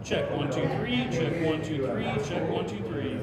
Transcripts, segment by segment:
Check 1, 2, 3. Check 1, 2, 3. Check 1, 2, 3.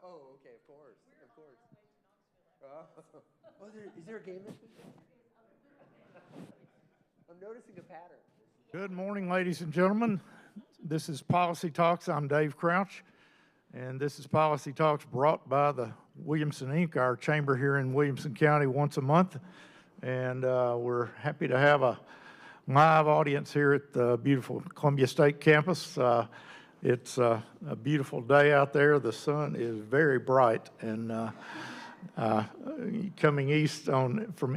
Oh, okay, of course, of course. Is there a game this week? I'm noticing a pattern. Good morning, ladies and gentlemen. This is Policy Talks. I'm Dave Crouch, and this is Policy Talks brought by the Williamson Inc., our chamber here in Williamson County once a month. And we're happy to have a live audience here at the beautiful Columbia State campus. It's a beautiful day out there. The sun is very bright, and coming east from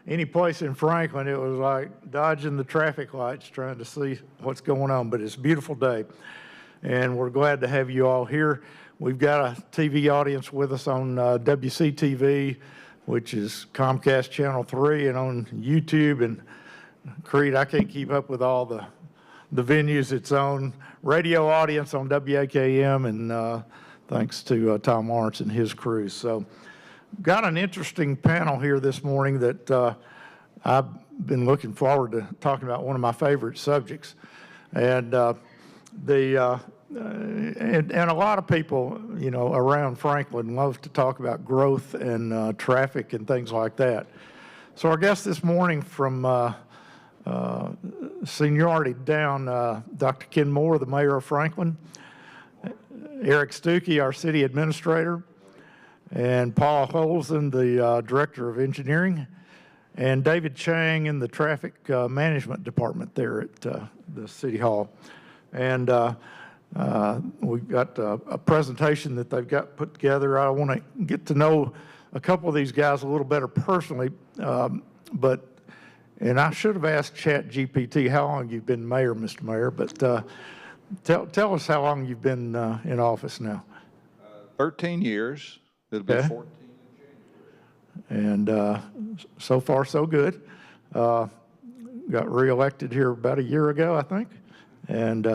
any place in Franklin, it was like dodging the traffic lights trying to see what's going on. But it's a beautiful day, and we're glad to have you all here. We've got a TV audience with us on WCTV, which is Comcast Channel 3, and on YouTube. And Creed, I can't keep up with all the venues it's on. Radio audience on WAKM, and thanks to Tom Lawrence and his crew. So got an interesting panel here this morning that I've been looking forward to talking about, one of my favorite subjects. And and a lot of people, you know, around Franklin love to talk about growth and traffic and things like that. So our guest this morning from seniority down, Dr. Ken Moore, the mayor of Franklin, Eric Stuckey, our city administrator, and Paul Holzen, the director of engineering, and David Chang in the traffic management department there at the city hall. And we've got a presentation that they've got put together. I want to get to know a couple of these guys a little better personally, and I should have asked ChatGPT how long you've been mayor, Mr. Mayor, but tell us how long you've been in office now. 13 years. It'll be 14 in January. And so far, so good. Got reelected here about a year ago, I think. And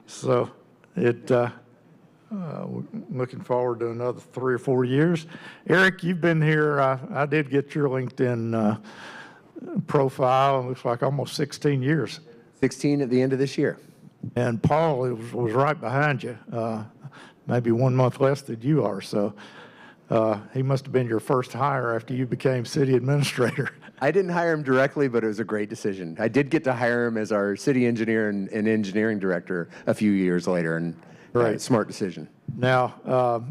so we're looking forward to another 3 or 4 years. Eric, you've been here. I did get your LinkedIn profile. It looks like almost 16 years. 16 at the end of this year. And Paul was right behind you, maybe 1 month less than you are. So he must have been your first hire after you became city administrator. I didn't hire him directly, but it was a great decision. I did get to hire him as our city engineer and engineering director a few years later, and Right. Smart decision. Now,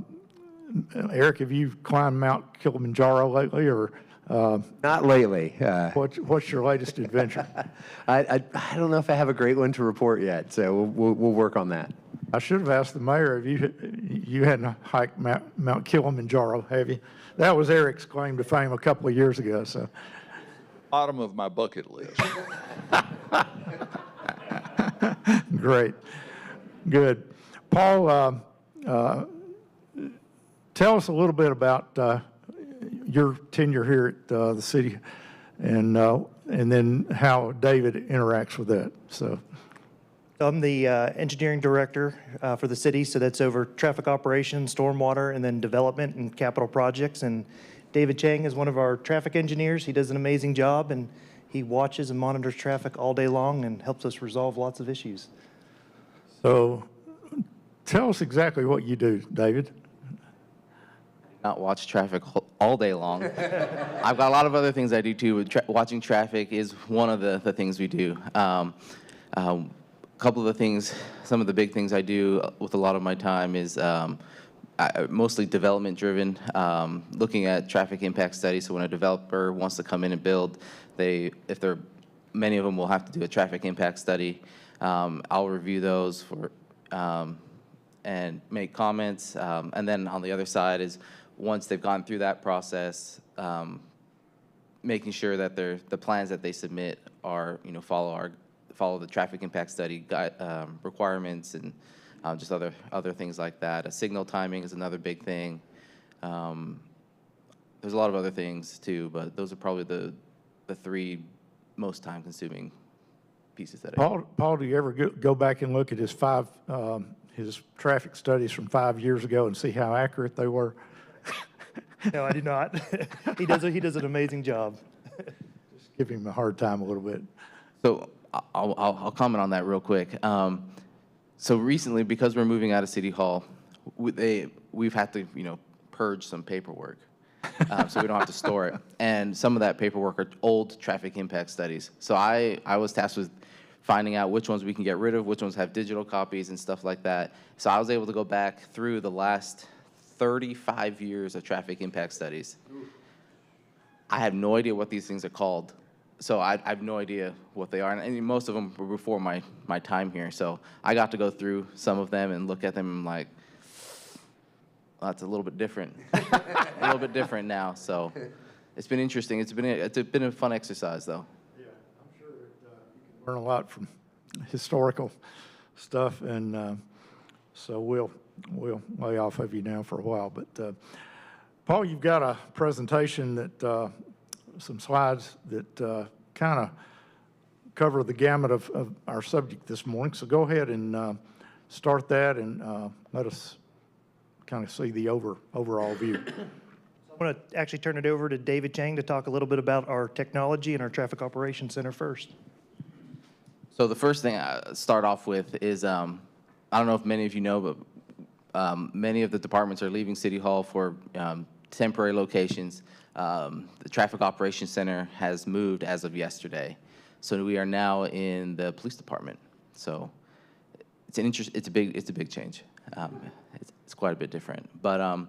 Eric, have you climbed Mount Kilimanjaro lately, or Not lately. what's your latest adventure? I don't know if I have a great one to report yet, so we'll work on that. I should have asked the mayor if you hadn't hiked Mount Kilimanjaro, have you? That was Eric's claim to fame a couple of years ago. So, Bottom of my bucket list. great, good. Paul, tell us a little bit about your tenure here at the city, and then how David interacts with that. So I'm the engineering director for the city, so that's over traffic operations, stormwater, and then development and capital projects. And David Chang is one of our traffic engineers. He does an amazing job, and he watches and monitors traffic all day long and helps us resolve lots of issues. So tell us exactly what you do, David. Not watch traffic all day long. I've got a lot of other things I do too. Watching traffic is one of the things we do. A couple of the things, some of the big things I do with a lot of my time is mostly development driven, looking at traffic impact studies. So when a developer wants to come in and build, many of them will have to do a traffic impact study. I'll review those and make comments. And then on the other side is, once they've gone through that process, making sure that the plans that they submit are, follow the traffic impact study requirements, and just other things like that. Signal timing is another big thing. There's a lot of other things too, but those are probably the 3 most time-consuming pieces that I do. Paul, do you ever go back and look at his traffic studies from 5 years ago and see how accurate they were? No, I do not. He does an amazing job. Just give him a hard time a little bit. So I'll comment on that real quick. So recently, because we're moving out of City Hall, we've had to, purge some paperwork. So we don't have to store it. And some of that paperwork are old traffic impact studies. So I was tasked with finding out which ones we can get rid of, which ones have digital copies and stuff like that. So I was able to go back through the last 35 years of traffic impact studies. I have no idea what these things are called. So I have no idea what they are. And most of them were before my time here. So I got to go through some of them and look at them and like, well, that's a little bit different. A little bit different now. So it's been interesting. It's been a fun exercise, though. Yeah, I'm sure that you can learn a lot from historical stuff, and so we'll lay off of you now for a while. But Paul, you've got a presentation that some slides that kind of cover the gamut of our subject this morning. So go ahead and start that and let us kind of see the overall view. I want to actually turn it over to David Chang to talk a little bit about our technology and our Traffic Operations Center first. So the first thing I start off with is, I don't know if many of you know, but many of the departments are leaving City Hall for temporary locations. The Traffic Operations Center has moved as of yesterday. So we are now in the police department. So it's a big change. It's quite a bit different. But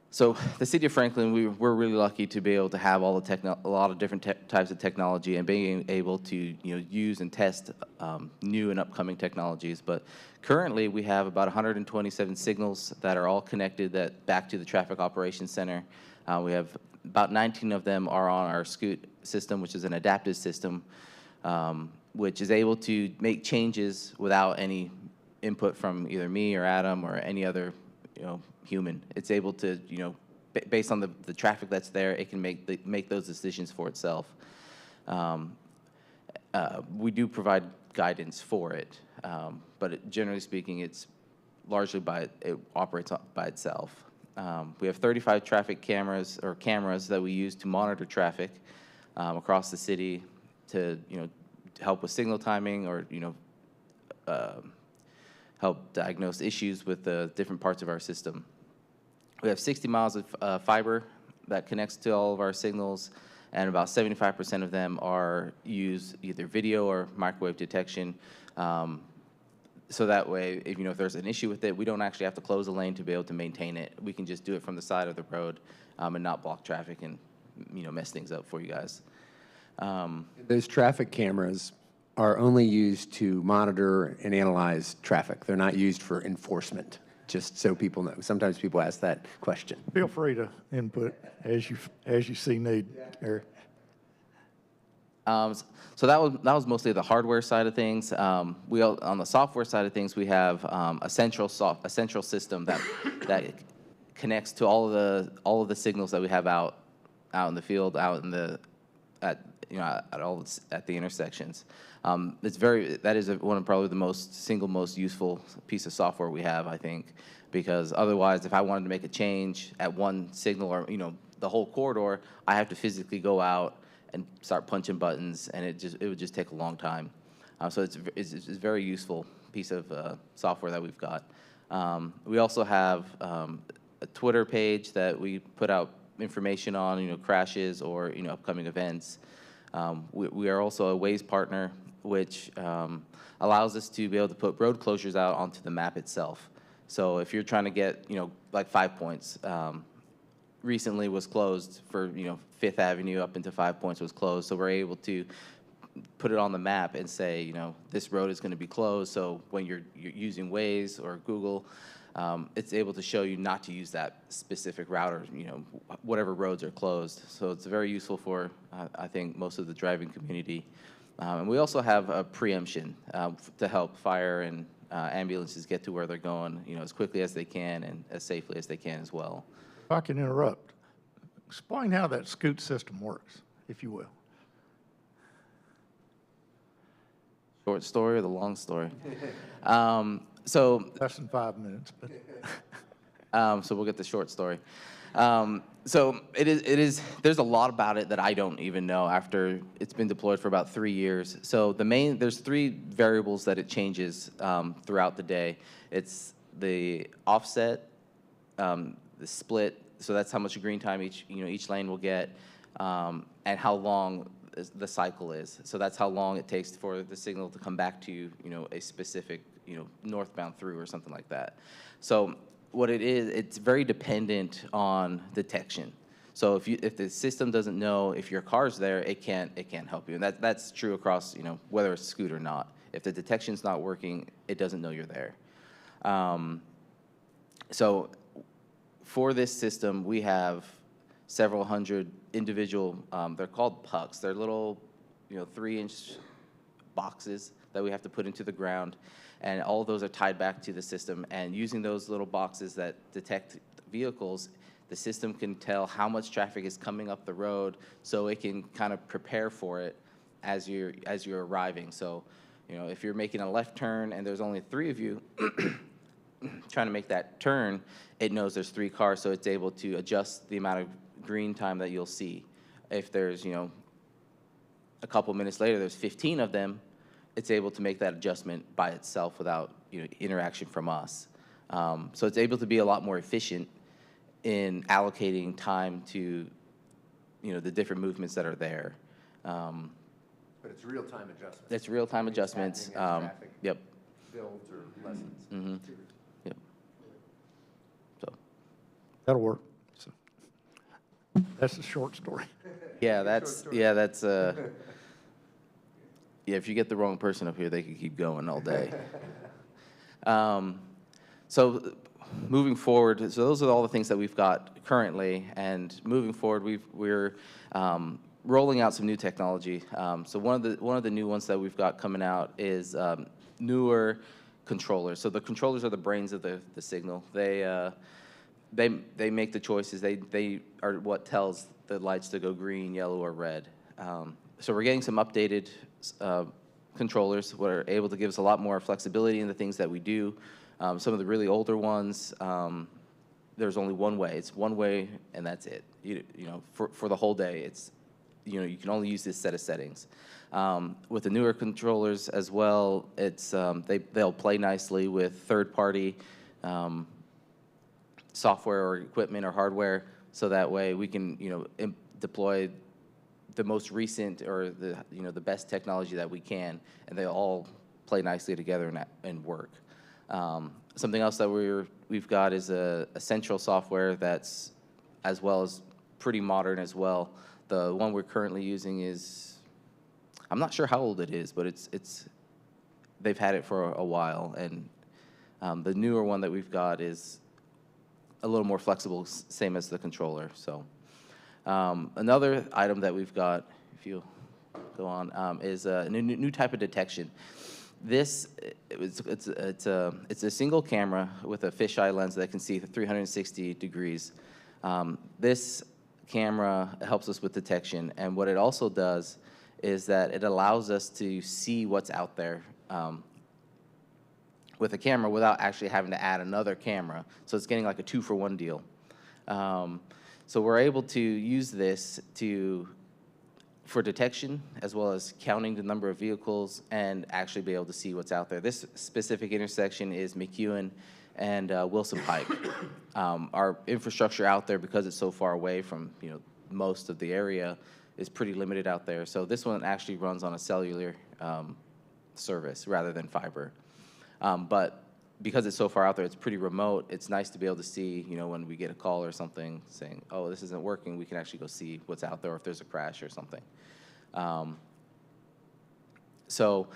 so the city of Franklin, we're really lucky to be able to have a lot of different types of technology and being able to use and test new and upcoming technologies. But currently, we have about 127 signals that are all connected back to the Traffic Operations Center. We have about 19 of them are on our Scoot system, which is an adaptive system, which is able to make changes without any input from either me or Adam or any other human. It's able to, based on the traffic that's there, it can make those decisions for itself. We do provide guidance for it, but generally speaking, it's largely it operates by itself. We have 35 traffic cameras that we use to monitor traffic across the city to help with signal timing or help diagnose issues with the different parts of our system. We have 60 miles of fiber that connects to all of our signals, and about 75% of them use either video or microwave detection. So that way, if there's an issue with it, we don't actually have to close a lane to be able to maintain it. We can just do it from the side of the road and not block traffic and mess things up for you guys. Those traffic cameras are only used to monitor and analyze traffic. They're not used for enforcement, just so people know. Sometimes people ask that question. Feel free to input as you see need, Eric. So that was mostly the hardware side of things. On the software side of things, we have a central system that connects to all of the signals that we have out in the field, at the intersections. That is one of probably the single most useful piece of software we have, I think, because otherwise, if I wanted to make a change at one signal or the whole corridor, I have to physically go out and start punching buttons, and it would just take a long time. So it's a very useful piece of software that we've got. We also have a Twitter page that we put out information on, crashes or upcoming events. We are also a Waze partner, which allows us to be able to put road closures out onto the map itself. So if you're trying to get, like 5 Points, recently was closed for, Fifth Avenue up into 5 Points was closed. So we're able to put it on the map and say, this road is going to be closed. So when you're using Waze or Google, it's able to show you not to use that specific route or, whatever roads are closed. So it's very useful for, I think, most of the driving community. And we also have a preemption to help fire and ambulances get to where they're going, as quickly as they can and as safely as they can as well. If I can interrupt, explain how that Scoot system works, if you will. Short story or the long story? So Less than 5 minutes, but so we'll get the short story. So there's a lot about it that I don't even know after it's been deployed for about 3 years. So there's 3 variables that it changes throughout the day. It's the offset, the split, so that's how much green time each lane will get, and how long the cycle is. So that's how long it takes for the signal to come back to a specific northbound through or something like that. So what it is, it's very dependent on detection. So if the system doesn't know if your car's there, it can't help you, and that's true across whether it's Scoot or not. If the detection's not working, it doesn't know you're there. So for this system, we have several hundred individual, they're called pucks. They're little 3-inch boxes that we have to put into the ground, and all of those are tied back to the system. And using those little boxes that detect vehicles, the system can tell how much traffic is coming up the road, so it can kind of prepare for it as you're arriving. So, if you're making a left turn and there's only 3 of you trying to make that turn, it knows there's 3 cars, so it's able to adjust the amount of green time that you'll see. If there's, a couple minutes later, there's 15 of them, it's able to make that adjustment by itself without, interaction from us. So it's able to be a lot more efficient in allocating time to, the different movements that are there. But it's real-time adjustments. It's real-time adjustments. Traffic Yep. builds or lessons. Mm-hmm. Yep. So. That'll work. So, that's a short story. Yeah, that's yeah, if you get the wrong person up here, they could keep going all day. So moving forward, so those are all the things that we've got currently, and moving forward, we're rolling out some new technology. So one of the new ones that we've got coming out is newer controllers. So the controllers are the brains of the signal. They make the choices. They are what tells the lights to go green, yellow, or red. So we're getting some updated controllers that are able to give us a lot more flexibility in the things that we do. Some of the really older ones, there's only one way. It's one way, and that's it. For the whole day, it's you can only use this set of settings. With the newer controllers as well, it's they'll play nicely with third-party software or equipment or hardware, so that way we can deploy the most recent or the best technology that we can, and they all play nicely together and work. Something else that we've got is a central software that's as well as pretty modern as well. The one we're currently using is, I'm not sure how old it is, but they've had it for a while, and the newer one that we've got is a little more flexible, same as the controller. So another item that we've got, if you go on, is a new type of detection. This it's a single camera with a fisheye lens that can see 360 degrees. This camera helps us with detection, and what it also does is that it allows us to see what's out there with a camera without actually having to add another camera. So it's getting like a 2-for-1 deal. So we're able to use this for detection, as well as counting the number of vehicles and actually be able to see what's out there. This specific intersection is McEwen and Wilson Pike. Our infrastructure out there, because it's so far away from most of the area, is pretty limited out there. So this one actually runs on a cellular service rather than fiber. But because it's so far out there, it's pretty remote. It's nice to be able to see, when we get a call or something saying, oh, this isn't working, we can actually go see what's out there, or if there's a crash or something. So,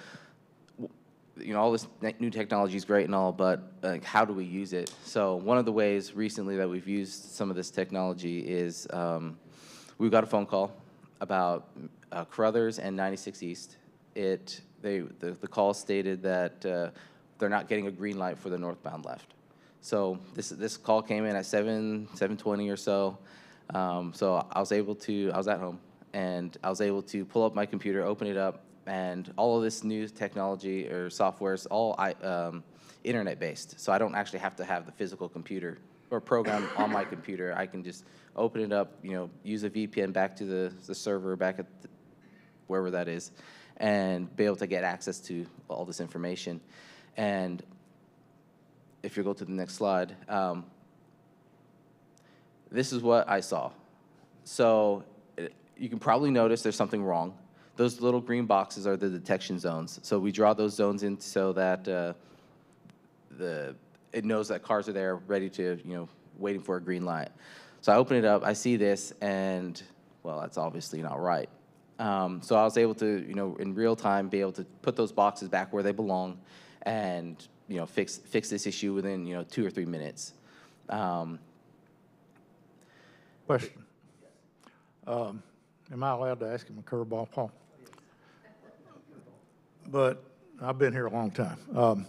all this new technology is great and all, but how do we use it? So one of the ways recently that we've used some of this technology is we got a phone call about Carruthers and 96 East. The call stated that they're not getting a green light for the northbound left. So this call came in at 7:20 or so. So I was at home, and I was able to pull up my computer, open it up, and all of this new technology or software is all internet-based. So I don't actually have to have the physical computer or program on my computer. I can just open it up, use a VPN back to the server back at wherever that is, and be able to get access to all this information. And if you go to the next slide, this is what I saw. So you can probably notice there's something wrong. Those little green boxes are the detection zones. So we draw those zones in so that it knows that cars are there ready to, waiting for a green light. So I open it up, I see this, and, well, that's obviously not right. So I was able to, in real time, be able to put those boxes back where they belong and, fix this issue within, 2 or 3 minutes. Question. Am I allowed to ask him a curveball, Paul? But I've been here a long time.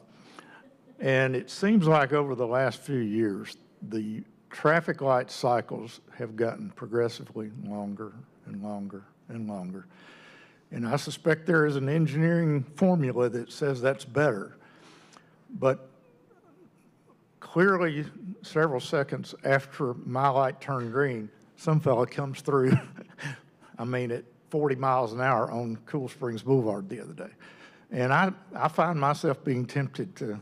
And it seems like over the last few years, the traffic light cycles have gotten progressively longer and longer and longer. And I suspect there is an engineering formula that says that's better. But clearly, several seconds after my light turned green, some fella comes through, at 40 miles an hour on Cool Springs Boulevard the other day. And I find myself being tempted to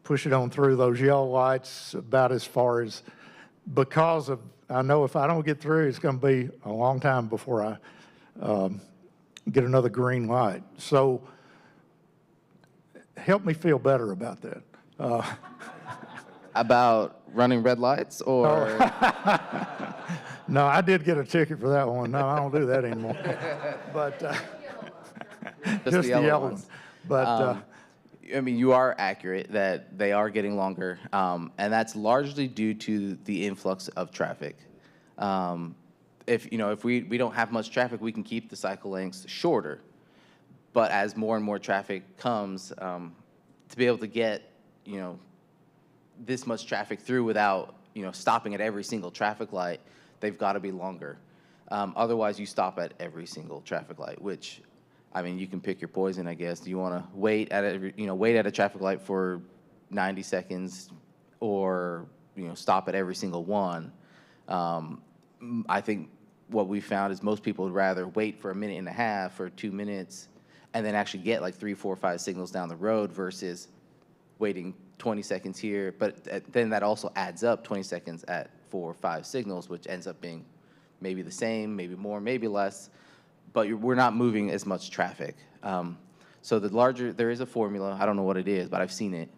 push it on through those yellow lights about as far as, because I know if I don't get through, it's going to be a long time before I get another green light. So help me feel better about that. About running red lights, or? No, I did get a ticket for that one. No, I don't do that anymore. But just the yellow one. But you are accurate that they are getting longer, and that's largely due to the influx of traffic. If we don't have much traffic, we can keep the cycle lengths shorter. But as more and more traffic comes, to be able to get this much traffic through without stopping at every single traffic light, they've got to be longer. Otherwise, you stop at every single traffic light, which, you can pick your poison, I guess. Do you want to wait at a traffic light for 90 seconds, or stop at every single one? I think what we found is most people would rather wait for 1.5 minutes or 2 minutes, and then actually get like 3, 4, 5 signals down the road versus waiting 20 seconds here. But then that also adds up 20 seconds at 4 or 5 signals, which ends up being maybe the same, maybe more, maybe less. But we're not moving as much traffic. So there is a formula, I don't know what it is, but I've seen it,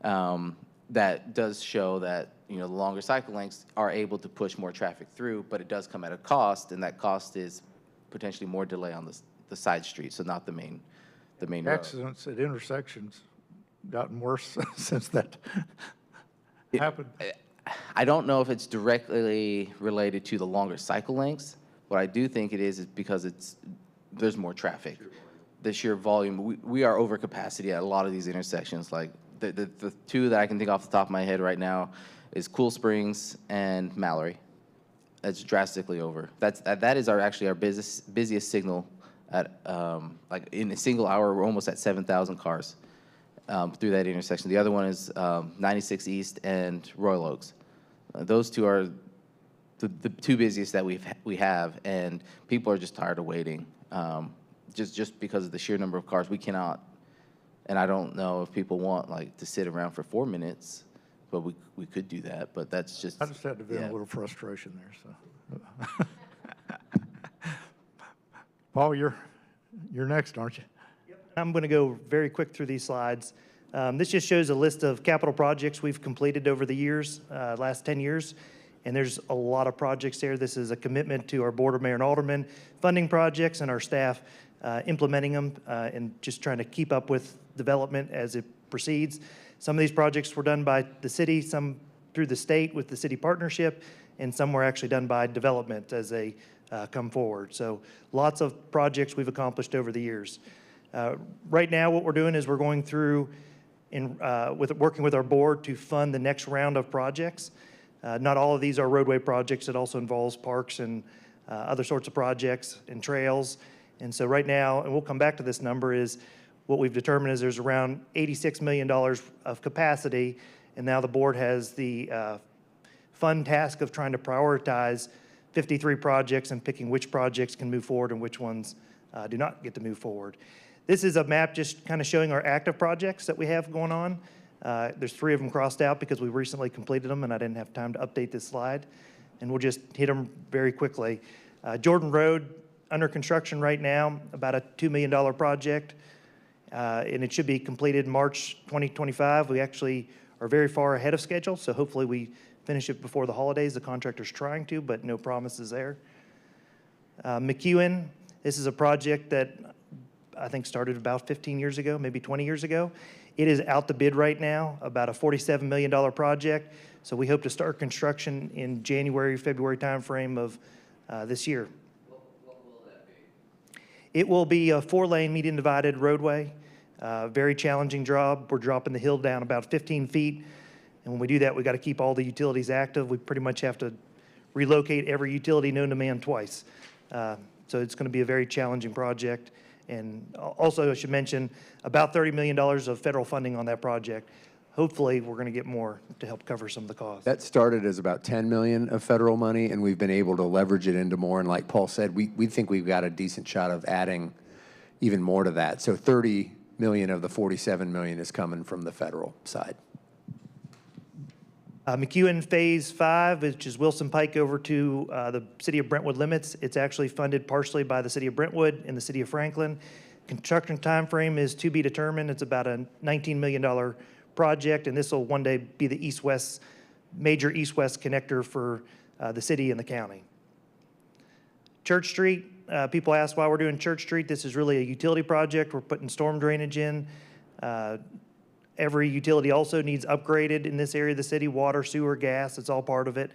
that does show that the longer cycle lengths are able to push more traffic through, but it does come at a cost, and that cost is potentially more delay on the side street, so not the main road. accidents at intersections gotten worse since that happened. I don't know if it's directly related to the longer cycle lengths. What I do think it is because there's more traffic. The sheer volume. We are over capacity at a lot of these intersections. Like the two that I can think off the top of my head right now is Cool Springs and Mallory. That's drastically over. That is actually our busiest signal at like in a single hour. We're almost at 7,000 cars through that intersection. The other one is 96 East and Royal Oaks. Those two are the two busiest that we have, and people are just tired of waiting. Just because of the sheer number of cars, we cannot. And I don't know if people want to sit around for 4 minutes, but we could do that. But that's just. I just had to vent a little frustration there. So, Paul, you're next, aren't you? I'm going to go very quick through these slides. This just shows a list of capital projects we've completed over the years, last 10 years. And there's a lot of projects there. This is a commitment to our board of mayor and aldermen funding projects and our staff implementing them and just trying to keep up with development as it proceeds. Some of these projects were done by the city, some through the state with the city partnership, and some were actually done by development as they come forward. So lots of projects we've accomplished over the years. Right now, what we're doing is we're going through working with our board to fund the next round of projects. Not all of these are roadway projects. It also involves parks and other sorts of projects and trails. And so right now, and we'll come back to this number, is what we've determined is there's around $86 million of capacity, and now the board has the fun task of trying to prioritize 53 projects and picking which projects can move forward and which ones do not get to move forward. This is a map just kind of showing our active projects that we have going on. There's 3 of them crossed out because we recently completed them, and I didn't have time to update this slide. And we'll just hit them very quickly. Jordan Road, under construction right now, about a $2 million project, and it should be completed March 2025. We actually are very far ahead of schedule, so hopefully we finish it before the holidays. The contractor's trying to, but no promises there. McEwen, this is a project that I think started about 15 years ago, maybe 20 years ago. It is out to bid right now, about a $47 million project. So we hope to start construction in January, February timeframe of this year. What will that be? It will be a 4-lane median divided roadway. Very challenging job. We're dropping the hill down about 15 feet. And when we do that, we got to keep all the utilities active. We pretty much have to relocate every utility known to man twice. So it's going to be a very challenging project. And also, I should mention, about $30 million of federal funding on that project. Hopefully, we're going to get more to help cover some of the costs. That started as about 10 million of federal money, and we've been able to leverage it into more. And like Paul said, we think we've got a decent shot of adding even more to that. So 30 million of the 47 million is coming from the federal side. McEwen Phase 5, which is Wilson Pike over to the city of Brentwood limits. It's actually funded partially by the city of Brentwood and the city of Franklin. Construction time frame is to be determined. It's about a $19 million project, and this will one day be the east-west, major east-west connector for the city and the county. Church Street, people ask why we're doing Church Street. This is really a utility project. We're putting storm drainage in. Every utility also needs upgraded in this area of the city, water, sewer, gas, it's all part of it.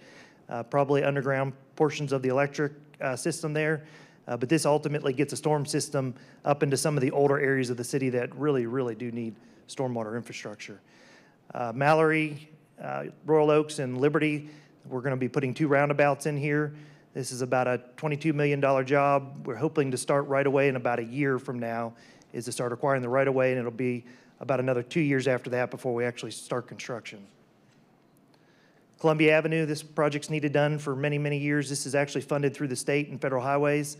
Probably underground portions of the electric system there. But this ultimately gets a storm system up into some of the older areas of the city that really, really do need stormwater infrastructure. Mallory, Royal Oaks, and Liberty, we're going to be putting 2 roundabouts in here. This is about a $22 million job. We're hoping to start right away in about a year from now is to start acquiring the right of way, and it'll be about another 2 years after that before we actually start construction. Columbia Avenue, this project's needed done for many, many years. This is actually funded through the state and federal highways.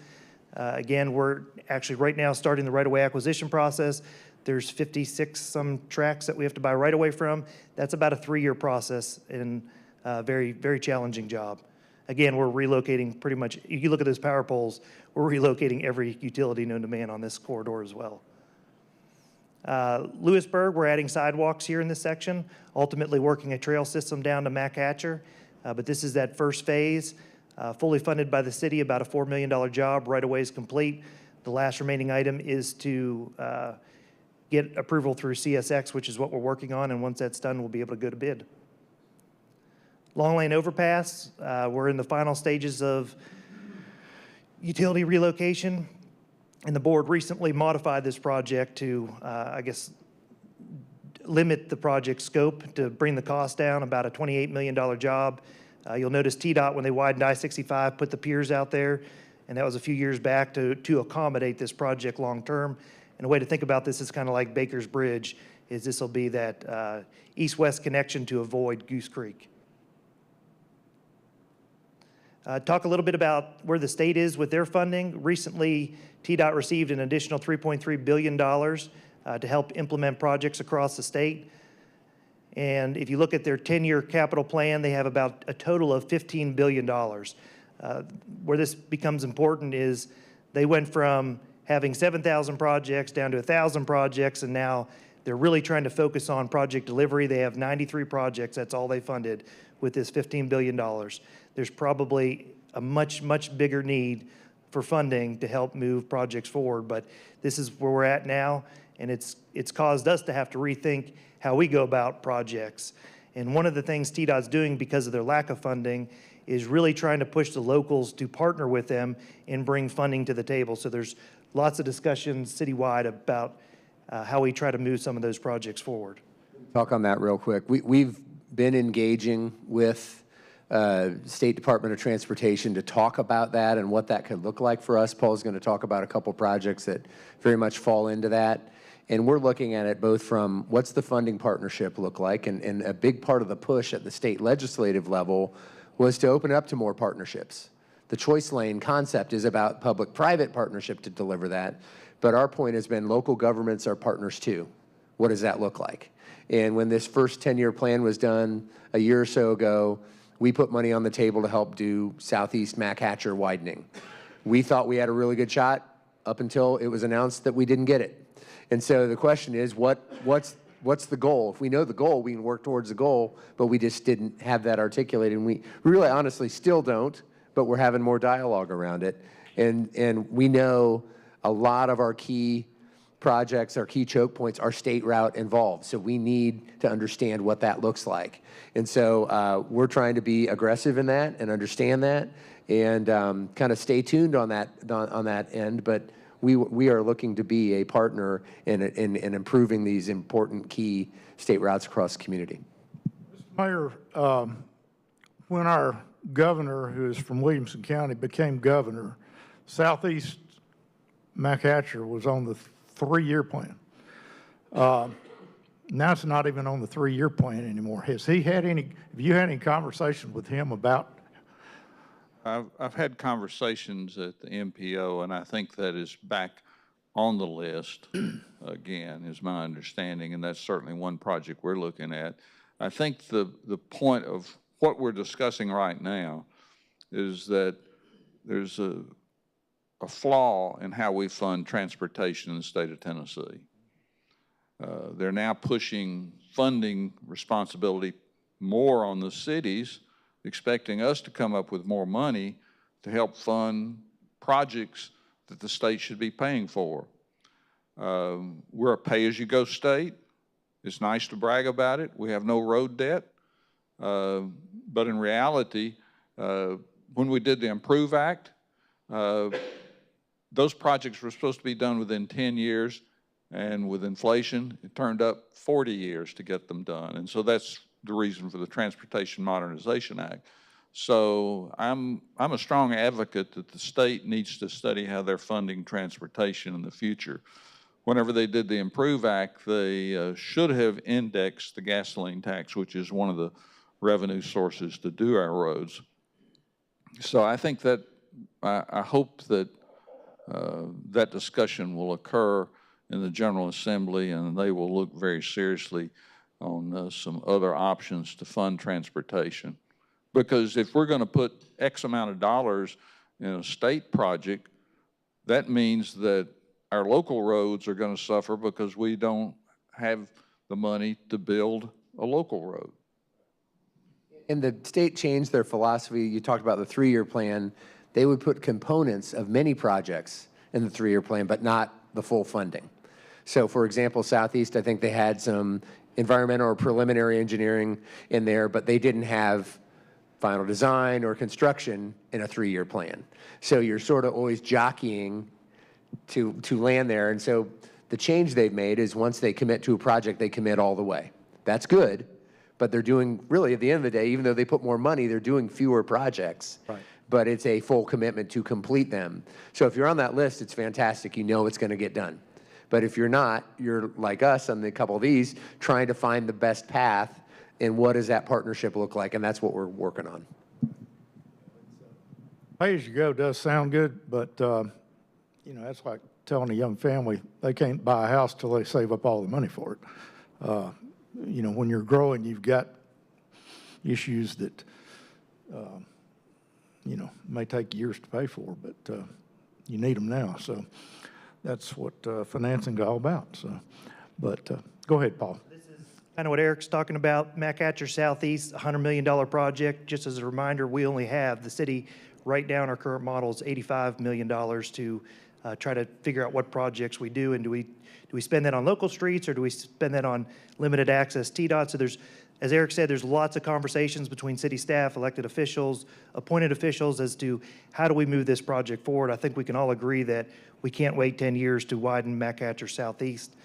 Again, we're actually right now starting the right-of-way acquisition process. There's 56 some tracks that we have to buy right-of-way from. That's about a 3-year process and a very, very challenging job. Again, we're relocating pretty much, if you look at those power poles, we're relocating every utility known to man on this corridor as well. Lewisburg, we're adding sidewalks here in this section, ultimately working a trail system down to Mac Hatcher. But this is that first phase, fully funded by the city, about a $4 million job. Right away is complete. The last remaining item is to get approval through CSX, which is what we're working on. And once that's done, we'll be able to go to bid. Long Lane Overpass, we're in the final stages of utility relocation. And the board recently modified this project to, I guess, limit the project scope to bring the cost down, about a $28 million job. You'll notice TDOT, when they widened I-65, put the piers out there, and that was a few years back to accommodate this project long-term. And a way to think about this is kind of like Baker's Bridge, is this will be that east-west connection to avoid Goose Creek. Talk a little bit about where the state is with their funding. Recently, TDOT received an additional $3.3 billion to help implement projects across the state. And if you look at their 10-year capital plan, they have about a total of $15 billion. Where this becomes important is they went from having 7,000 projects down to 1,000 projects, and now they're really trying to focus on project delivery. They have 93 projects. That's all they funded with this $15 billion. There's probably a much, much bigger need for funding to help move projects forward, but this is where we're at now, and it's caused us to have to rethink how we go about projects. And one of the things TDOT's doing because of their lack of funding is really trying to push the locals to partner with them and bring funding to the table. So there's lots of discussions citywide about how we try to move some of those projects forward. Talk on that real quick. We've been engaging with State Department of Transportation to talk about that and what that could look like for us. Paul's going to talk about a couple projects that very much fall into that. And we're looking at it both from what's the funding partnership look like, and a big part of the push at the state legislative level was to open it up to more partnerships. The choice lane concept is about public-private partnership to deliver that, but our point has been local governments are partners too. what does that look like? And when this first 10-year plan was done a year or so ago, we put money on the table to help do Southeast Mac Hatcher widening. We thought we had a really good shot up until it was announced that we didn't get it. And so the question is, what's the goal? If we know the goal, we can work towards the goal, but we just didn't have that articulated. And we really honestly still don't, but we're having more dialogue around it. And we know a lot of our key projects, our key choke points are state route involved. So we need to understand what that looks like. And so we're trying to be aggressive in that and understand that and kind of stay tuned on that end. But we are looking to be a partner in improving these important key state routes across the community. Mayor, when our governor, who is from Williamson County, became governor, Southeast Mac Hatcher was on the 3-year plan. Now it's not even on the 3-year plan anymore. Have you had any conversation with him about? I've had conversations at the MPO, and I think that is back on the list again, is my understanding, and that's certainly one project we're looking at. I think the point of what we're discussing right now is that there's a flaw in how we fund transportation in the state of Tennessee. They're now pushing funding responsibility more on the cities, expecting us to come up with more money to help fund projects that the state should be paying for. We're a pay-as-you-go state. It's nice to brag about it. We have no road debt. But in reality, when we did the Improve Act, those projects were supposed to be done within 10 years, and with inflation, it turned up 40 years to get them done. And so that's the reason for the Transportation Modernization Act. So I'm a strong advocate that the state needs to study how they're funding transportation in the future. Whenever they did the Improve Act, they should have indexed the gasoline tax, which is one of the revenue sources to do our roads. So I think that, I hope that that discussion will occur in the General Assembly, and they will look very seriously on some other options to fund transportation. Because if we're going to put X amount of dollars in a state project, that means that our local roads are going to suffer because we don't have the money to build a local road. And the state changed their philosophy. You talked about the 3-year plan. They would put components of many projects in the 3-year plan, but not the full funding. So for example, Southeast, I think they had some environmental or preliminary engineering in there, but they didn't have final design or construction in a 3-year plan. So you're sort of always jockeying to land there. And so the change they've made is once they commit to a project, they commit all the way. That's good, but they're doing, really at the end of the day, even though they put more money, they're doing fewer projects. Right. But it's a full commitment to complete them. So if you're on that list, it's fantastic. You know it's going to get done. But if you're not, you're like us on a couple of these, trying to find the best path and what does that partnership look like, and that's what we're working on. Pay-as-you-go does sound good, but, you know, that's like telling a young family they can't buy a house till they save up all the money for it. You know, when you're growing, you've got issues that, you know, may take years to pay for, but you need them now. So that's what financing is all about. So, but go ahead, Paul. Kind of what Eric's talking about, Mac Hatcher Southeast, $100 million project. Just as a reminder, we only have, the city, right down our current model is $85 million to try to figure out what projects we do, and do we spend that on local streets, or do we spend that on limited access TDOT? So there's, as Eric said, there's lots of conversations between city staff, elected officials, appointed officials as to how do we move this project forward. I think we can all agree that we can't wait 10 years to widen Mac Hatcher Southeast.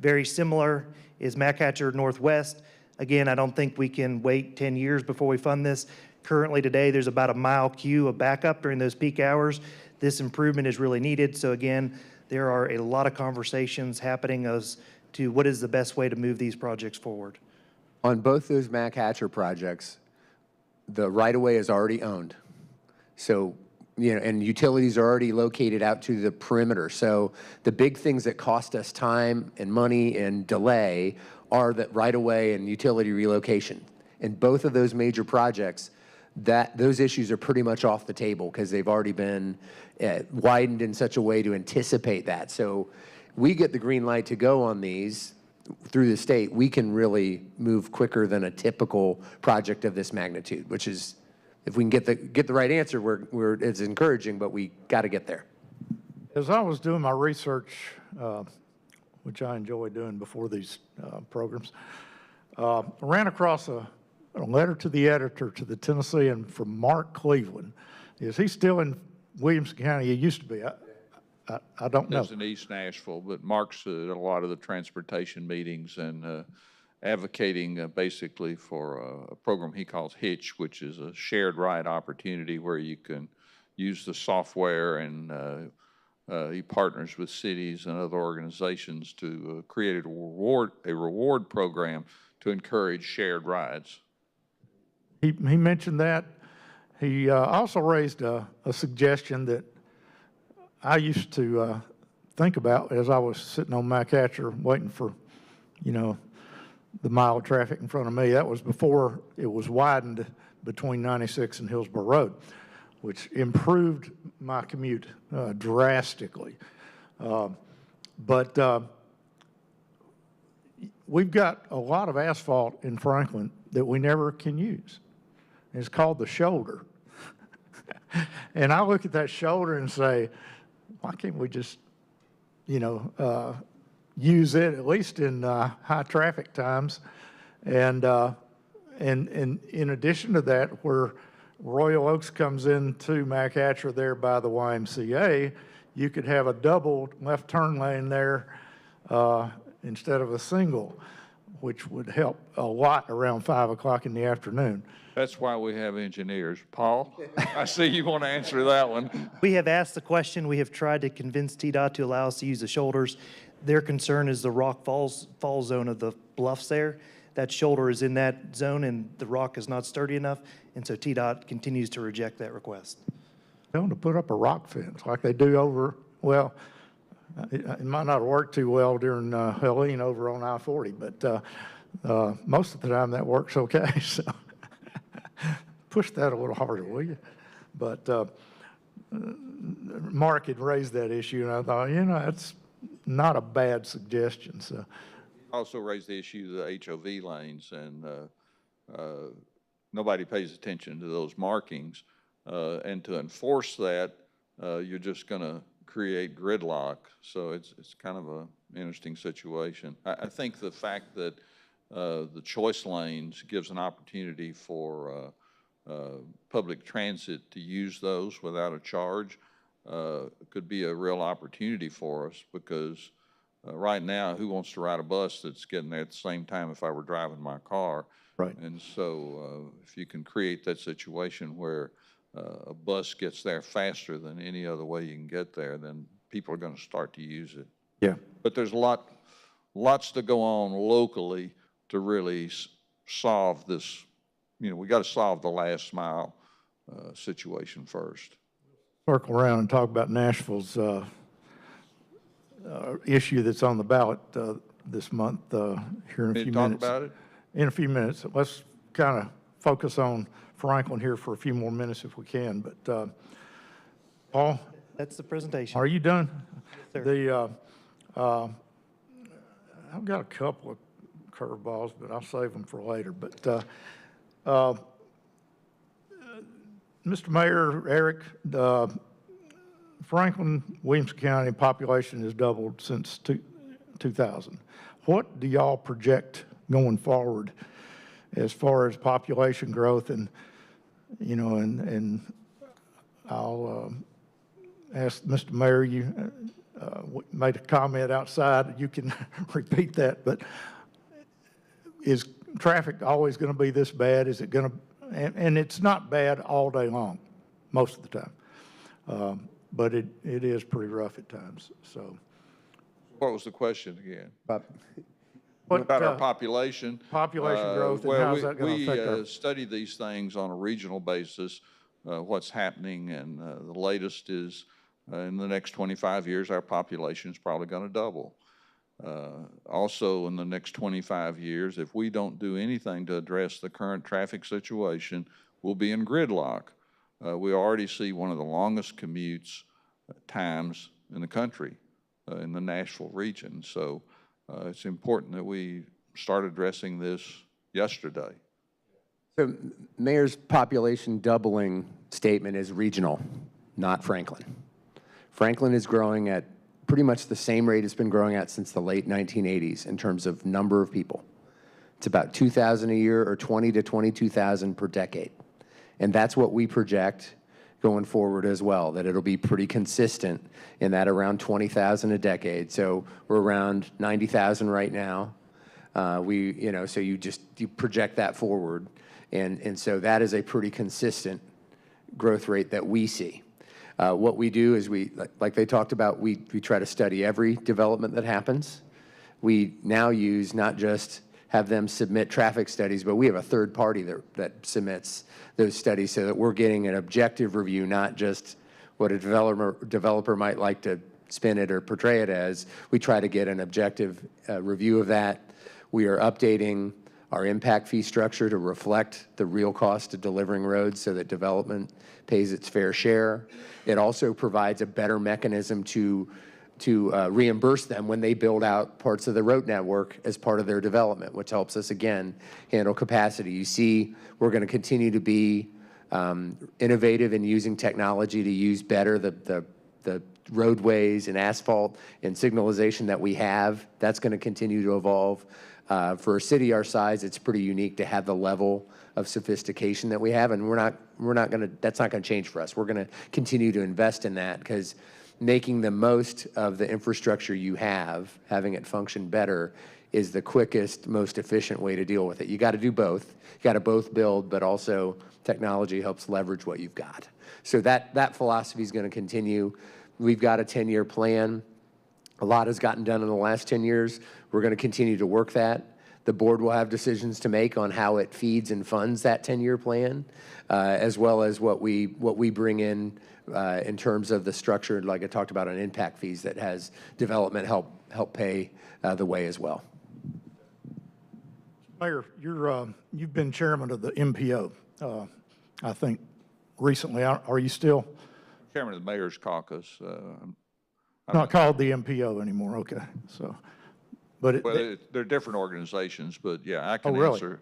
Very similar is Mac Hatcher Northwest. Again, I don't think we can wait 10 years before we fund this. Currently today, there's about a mile queue of backup during those peak hours. This improvement is really needed. So again, there are a lot of conversations happening as to what is the best way to move these projects forward. On both those Mac Hatcher projects, the right-of-way is already owned. So and utilities are already located out to the perimeter. So the big things that cost us time and money and delay are that right of way and utility relocation. And both of those major projects, those issues are pretty much off the table because they've already been widened in such a way to anticipate that. So we get the green light to go on these through the state, we can really move quicker than a typical project of this magnitude, which is, if we can get the right answer, it's encouraging, but we got to get there. As I was doing my research, which I enjoy doing before these programs, I ran across a letter to the editor to the Tennessean from Mark Cleveland. Is he still in Williamson County? He used to be. I don't know. Lives in East Nashville, but Mark's at a lot of the transportation meetings and advocating basically for a program he calls Hitch, which is a shared ride opportunity where you can use the software, and he partners with cities and other organizations to create a reward program to encourage shared rides. He mentioned that. He also raised a suggestion that I used to think about as I was sitting on McAtcher waiting for, the mile of traffic in front of me. That was before it was widened between 96 and Hillsborough Road, which improved my commute drastically. But we've got a lot of asphalt in Franklin that we never can use. It's called the shoulder. And I look at that shoulder and say, why can't we just, use it at least in high traffic times? And in addition to that, where Royal Oaks comes into McAtcher there by the YMCA, you could have a double left turn lane there instead of a single, which would help a lot around 5 o'clock in the afternoon. That's why we have engineers. Paul, I see you want to answer that one. We have asked the question. We have tried to convince TDOT to allow us to use the shoulders. Their concern is the rock fall zone of the bluffs there. That shoulder is in that zone, and the rock is not sturdy enough, and so TDOT continues to reject that request. Tell them to put up a rock fence like they do over, well, it might not work too well during Helene over on I-40, but most of the time that works okay, so push that a little harder, will you? But Mark had raised that issue, and I thought, that's not a bad suggestion. So, also raised the issue of the HOV lanes, and nobody pays attention to those markings. And to enforce that, you're just going to create gridlock. So it's kind of an interesting situation. I think the fact that the choice lanes gives an opportunity for public transit to use those without a charge could be a real opportunity for us, because right now, who wants to ride a bus that's getting there at the same time if I were driving my car? right. And so if you can create that situation where a bus gets there faster than any other way you can get there, then people are going to start to use it. Yeah. But there's lots to go on locally to really solve this. We got to solve the last mile situation first. Circle around and talk about Nashville's issue that's on the ballot this month here in a few minutes. Talk about it? In a few minutes. Let's kind of focus on Franklin here for a few more minutes if we can. But Paul? That's the presentation. Are you done? Yes, sir. I've got a couple of curveballs, but I'll save them for later. But Mr. Mayor, Eric, Franklin, Williamson County population has doubled since 2000. What do y'all project going forward as far as population growth? And and I'll ask Mr. Mayor, you made a comment outside. You can repeat that, but is traffic always going to be this bad? Is it going to, and it's not bad all day long, most of the time, but it is pretty rough at times. So, What was the question again? What about our population? Population growth, and how's that going to affect our... We study these things on a regional basis. what's happening, and the latest is in the next 25 years, our population is probably going to double. Also, in the next 25 years, if we don't do anything to address the current traffic situation, we'll be in gridlock. We already see one of the longest commutes times in the country, in the Nashville region. So it's important that we start addressing this yesterday. So Mayor's population doubling statement is regional, not Franklin. Franklin is growing at pretty much the same rate it's been growing at since the late 1980s in terms of number of people. It's about 2,000 a year, or 20 to 22,000 per decade. And that's what we project going forward as well, that it'll be pretty consistent in that around 20,000 a decade. So we're around 90,000 right now. So you project that forward. And so that is a pretty consistent growth rate that we see. What we do is like they talked about, we try to study every development that happens. We now use not just have them submit traffic studies, but we have a third party that submits those studies so that we're getting an objective review, not just what a developer might like to spin it or portray it as. We try to get an objective review of that. We are updating our impact fee structure to reflect the real cost of delivering roads so that development pays its fair share. It also provides a better mechanism to reimburse them when they build out parts of the road network as part of their development, which helps us, again, handle capacity. You see, we're going to continue to be innovative in using technology to use better the roadways and asphalt and signalization that we have. That's going to continue to evolve. For a city our size, it's pretty unique to have the level of sophistication that we have, and that's not going to change for us. We're going to continue to invest in that, because making the most of the infrastructure you have, having it function better, is the quickest, most efficient way to deal with it. You got to do both. You got to both build, but also technology helps leverage what you've got. So that philosophy is going to continue. We've got a 10-year plan. A lot has gotten done in the last 10 years. We're going to continue to work that. The board will have decisions to make on how it feeds and funds that 10-year plan, as well as what we bring in terms of the structure, like I talked about, on impact fees that has development help pay the way as well. Mayor, you've been chairman of the MPO, I think, recently. Are you still? Chairman of the Mayor's Caucus. Not called the MPO anymore, okay. So, but they're different organizations, but yeah, I can really? answer.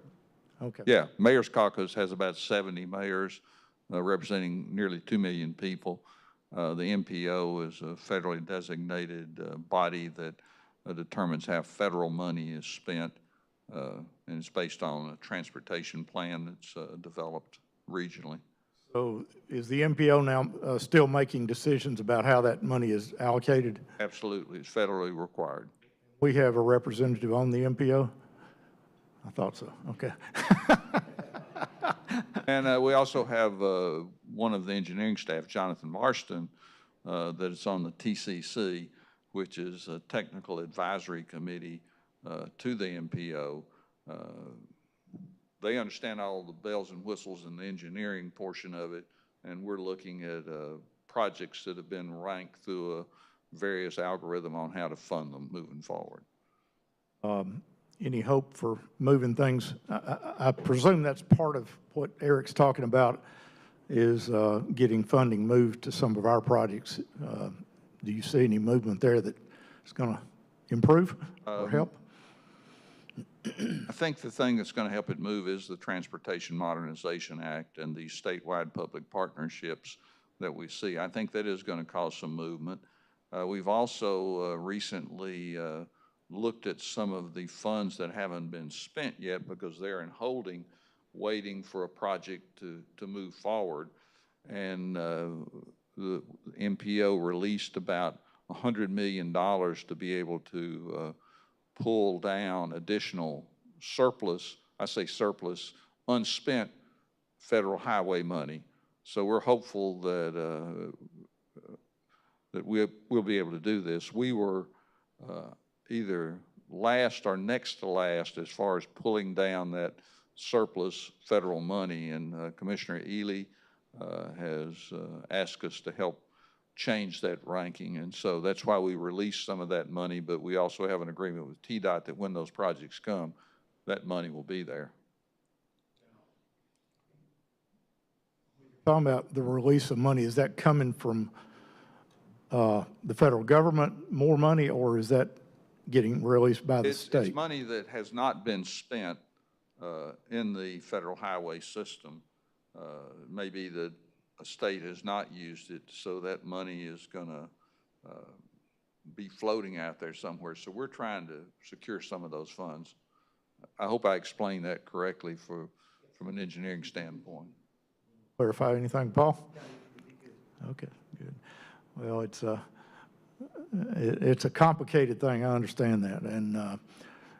Okay. Yeah, Mayor's Caucus has about 70 mayors representing nearly 2 million people. The MPO is a federally designated body that determines how federal money is spent, and it's based on a transportation plan that's developed regionally. So is the MPO now still making decisions about how that money is allocated? Absolutely, it's federally required. We have a representative on the MPO? I thought so, okay. And we also have one of the engineering staff, Jonathan Marston, that is on the TCC, which is a technical advisory committee to the MPO. They understand all the bells and whistles and the engineering portion of it, and we're looking at projects that have been ranked through a various algorithm on how to fund them moving forward. Any hope for moving things? I presume that's part of what Eric's talking about, is getting funding moved to some of our projects. Do you see any movement there that is going to improve or help? I think the thing that's going to help it move is the Transportation Modernization Act and these statewide public partnerships that we see. I think that is going to cause some movement. We've also recently looked at some of the funds that haven't been spent yet because they're in holding, waiting for a project to move forward. And the MPO released about $100 million to be able to pull down additional surplus, I say surplus, unspent federal highway money. So we're hopeful that that we'll be able to do this. We were either last or next to last as far as pulling down that surplus federal money, and Commissioner Ely has asked us to help change that ranking. And so that's why we released some of that money, but we also have an agreement with TDOT that when those projects come, that money will be there. Talking about the release of money, is that coming from the federal government, more money, or is that getting released by the state? It's money that has not been spent in the federal highway system. Maybe the state has not used it, so that money is going to be floating out there somewhere. So we're trying to secure some of those funds. I hope I explained that correctly from an engineering standpoint. Clarify anything, Paul? Okay, good. Well, it's a complicated thing. I understand that,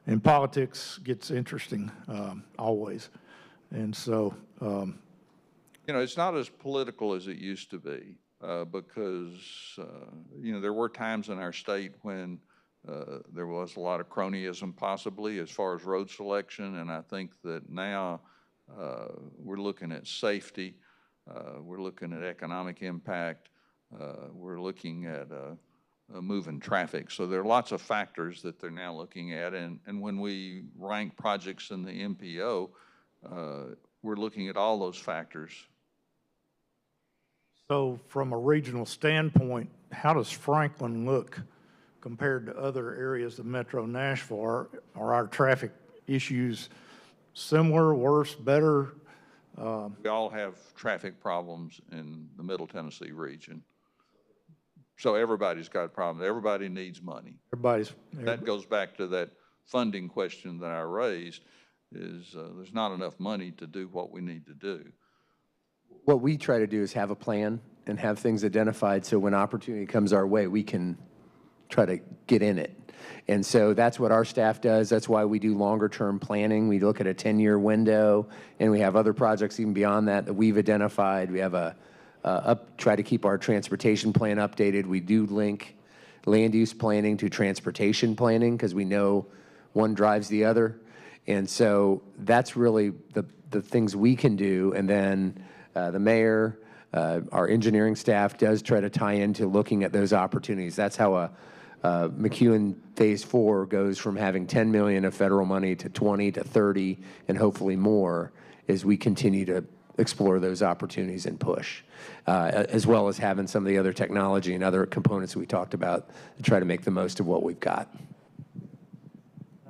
and politics gets interesting always, and so. You know, it's not as political as it used to be because, you know, there were times in our state when there was a lot of cronyism possibly as far as road selection, and I think that now we're looking at safety, we're looking at economic impact, we're looking at moving traffic. So there are lots of factors that they're now looking at, and when we rank projects in the MPO, we're looking at all those factors. So from a regional standpoint, how does Franklin look compared to other areas of Metro Nashville? Are our traffic issues similar, worse, better? We all have traffic problems in the Middle Tennessee region. So everybody's got problems. Everybody needs money. That goes back to that funding question that I raised, is there's not enough money to do what we need to do. What we try to do is have a plan and have things identified so when opportunity comes our way, we can try to get in it. And so that's what our staff does. That's why we do longer-term planning. We look at a 10-year window, and we have other projects even beyond that that we've identified. We have try to keep our transportation plan updated. We do link land use planning to transportation planning because we know one drives the other. And so that's really the things we can do. And then the mayor, our engineering staff does try to tie into looking at those opportunities. That's how McEwen Phase 4 goes from having $10 million of federal money to 20 to 30 and hopefully more as we continue to explore those opportunities and push, as well as having some of the other technology and other components we talked about to try to make the most of what we've got.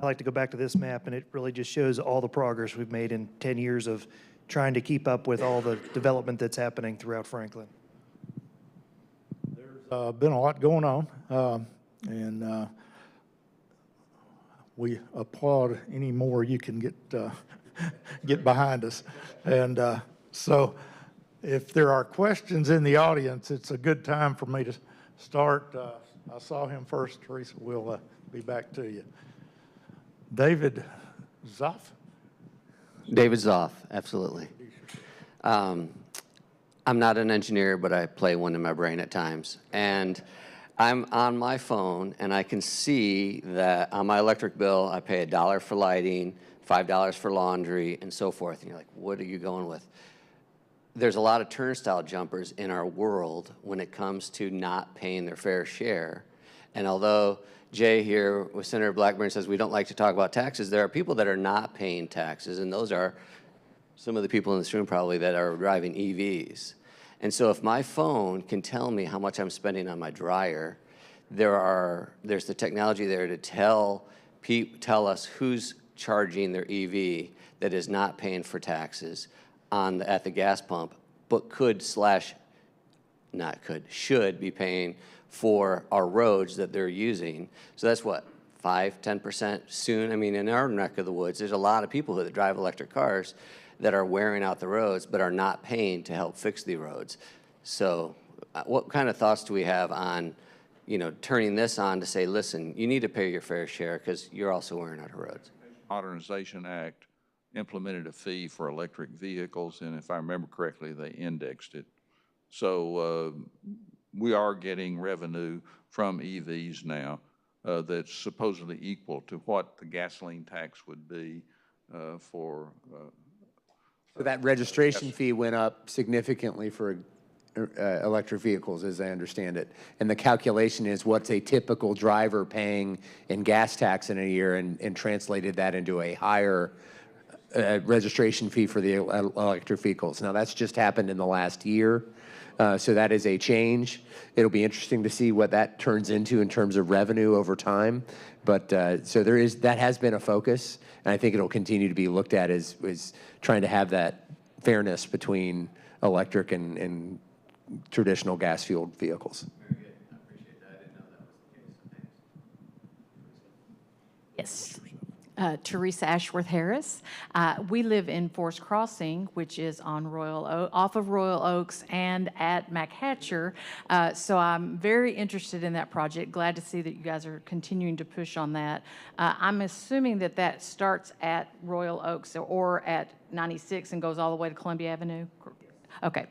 I like to go back to this map, and it really just shows all the progress we've made in 10 years of trying to keep up with all the development that's happening throughout Franklin. There's been a lot going on, and we applaud any more you can get behind us. And so if there are questions in the audience, it's a good time for me to start. I saw him first. Teresa, we'll be back to you. David Zoff? David Zoff, absolutely. I'm not an engineer, but I play one in my brain at times. And I'm on my phone, and I can see that on my electric bill, I pay $1 for lighting, $5 for laundry, and so forth. And you're like, what are you going with? There's a lot of turnstile jumpers in our world when it comes to not paying their fair share. And although Jay here with Senator Blackburn says we don't like to talk about taxes, there are people that are not paying taxes, and those are some of the people in this room probably that are driving EVs. And so if my phone can tell me how much I'm spending on my dryer, there's the technology there to tell us who's charging their EV that is not paying for taxes at the gas pump, but should be paying for our roads that they're using. So that's what, 5–10% soon? I mean, in our neck of the woods, there's a lot of people that drive electric cars that are wearing out the roads but are not paying to help fix the roads. So what kind of thoughts do we have on, turning this on to say, listen, you need to pay your fair share because you're also wearing out the roads? Modernization Act implemented a fee for electric vehicles, and if I remember correctly, they indexed it. So we are getting revenue from EVs now that's supposedly equal to what the gasoline tax would be for That registration fee went up significantly for electric vehicles, as I understand it. And the calculation is what's a typical driver paying in gas tax in a year, and translated that into a higher registration fee for the electric vehicles. Now, that's just happened in the last year, so that is a change. It'll be interesting to see what that turns into in terms of revenue over time. But so that has been a focus, and I think it'll continue to be looked at as trying to have that fairness between electric and traditional gas-fueled vehicles. Very good. I appreciate that. I didn't know that was the case. Yes. Teresa Ashworth Harris. We live in Forest Crossing, which is on off of Royal Oaks and at McHatcher. So I'm very interested in that project. Glad to see that you guys are continuing to push on that. I'm assuming that that starts at Royal Oaks or at 96 and goes all the way to Columbia Avenue. Okay.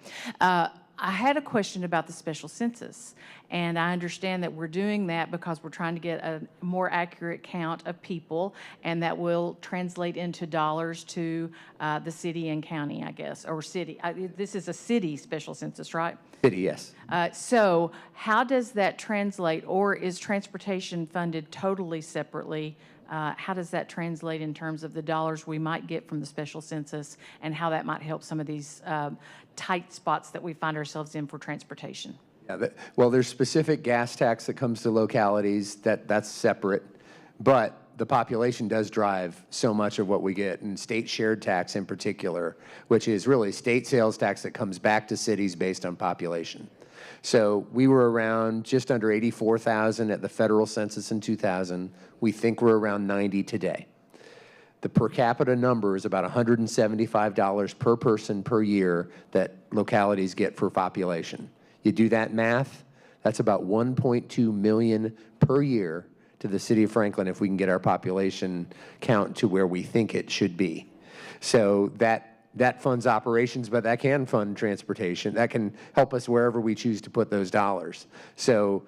I had a question about the special census, and I understand that we're doing that because we're trying to get a more accurate count of people, and that will translate into dollars to the city and county, I guess, or city. This is a city special census, right? City, yes. So how does that translate, or is transportation funded totally separately? How does that translate in terms of the dollars we might get from the special census, and how that might help some of these tight spots that we find ourselves in for transportation? Yeah, well, there's specific gas tax that comes to localities that's separate, but the population does drive so much of what we get, and state shared tax in particular, which is really state sales tax that comes back to cities based on population. So we were around just under 84,000 at the federal census in 2000. We think we're around 90 today. The per capita number is about $175 per person per year that localities get for population. You do that math, that's about $1.2 million per year to the city of Franklin if we can get our population count to where we think it should be. So that funds operations, but that can fund transportation. That can help us wherever we choose to put those dollars. So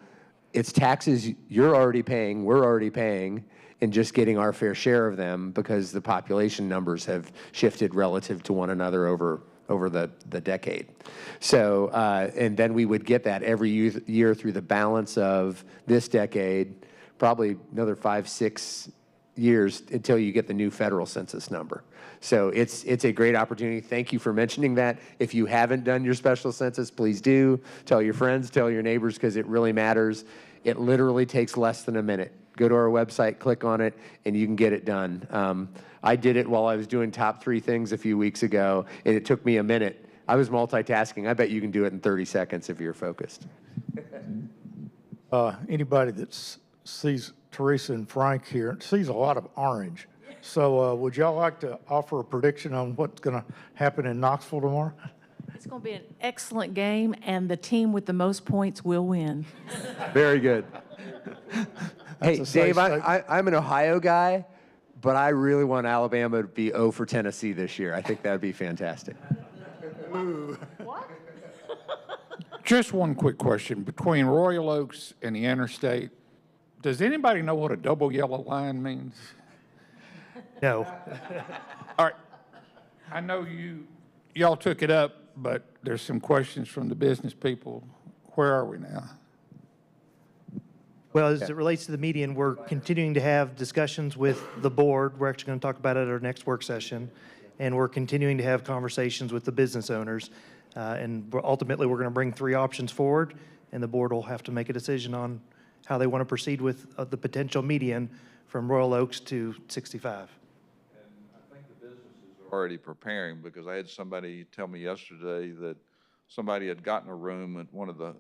it's taxes you're already paying, we're already paying, and just getting our fair share of them because the population numbers have shifted relative to one another over the decade. So, and then we would get that every year through the balance of this decade, probably another 5-6 years until you get the new federal census number. So it's a great opportunity. Thank you for mentioning that. If you haven't done your special census, please do. Tell your friends, tell your neighbors, because it really matters. It literally takes less than a minute. Go to our website, click on it, and you can get it done. I did it while I was doing top 3 things a few weeks ago, and it took me a minute. I was multitasking. I bet you can do it in 30 seconds if you're focused. Anybody that sees Teresa and Frank here sees a lot of orange. So would y'all like to offer a prediction on what's going to happen in Knoxville tomorrow? It's going to be an excellent game, and the team with the most points will win. Very good. Hey, a safe Dave, I'm an Ohio guy, but I really want Alabama to be 0 for Tennessee this year. I think that would be fantastic. What? Just one quick question. Between Royal Oaks and the interstate, does anybody know what a double yellow line means? No. All right. I know y'all took it up, but there's some questions from the business people. Where are we now? Well, as it relates to the median, we're continuing to have discussions with the board. We're actually going to talk about it at our next work session. And we're continuing to have conversations with the business owners. And ultimately, we're going to bring 3 options forward, and the board will have to make a decision on how they want to proceed with the potential median from Royal Oaks to 65. Already preparing, because I had somebody tell me yesterday that somebody had gotten a room at one of the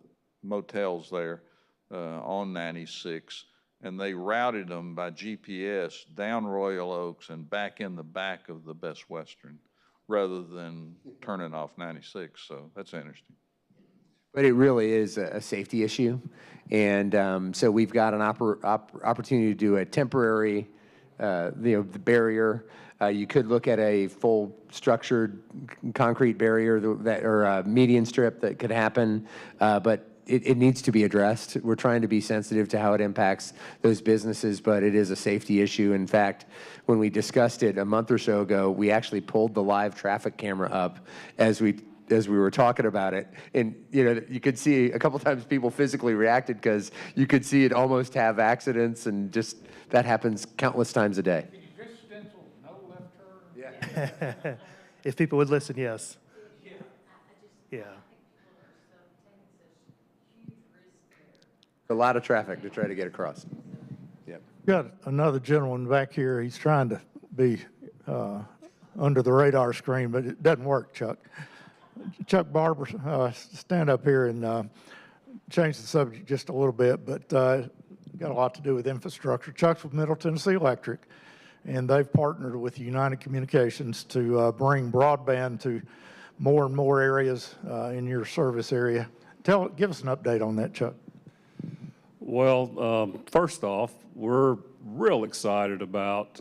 motels there on 96, and they routed them by GPS down Royal Oaks and back in the back of the Best Western rather than turning off 96. So that's interesting. But it really is a safety issue. And so we've got an opportunity to do a temporary, the barrier. You could look at a full structured concrete barrier or a median strip that could happen. But it needs to be addressed. We're trying to be sensitive to how it impacts those businesses, but it is a safety issue. In fact, when we discussed it a month or so ago, we actually pulled the live traffic camera up as we were talking about it. And, you know, you could see a couple times people physically reacted because you could see it almost have accidents, and just that happens countless times a day. Can you just stencil no left turn? Yeah. If people would listen, yes. Yeah. A lot of traffic to try to get across. Yep. Got another gentleman back here. He's trying to be under the radar screen, but it doesn't work, Chuck. Chuck Barber, stand up here and change the subject just a little bit, but got a lot to do with infrastructure. Chuck's with Middle Tennessee Electric, and they've partnered with United Communications to bring broadband to more and more areas in your service area. Give us an update on that, Chuck. Well, first off, we're real excited about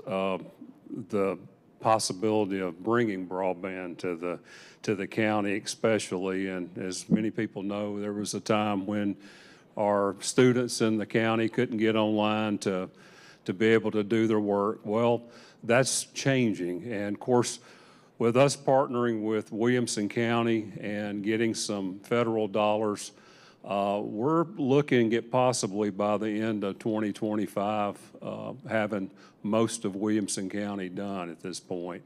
the possibility of bringing broadband to the county especially. And as many people know, there was a time when our students in the county couldn't get online to be able to do their work. Well, that's changing. And of course, with us partnering with Williamson County and getting some federal dollars, we're looking at possibly by the end of 2025 having most of Williamson County done at this point.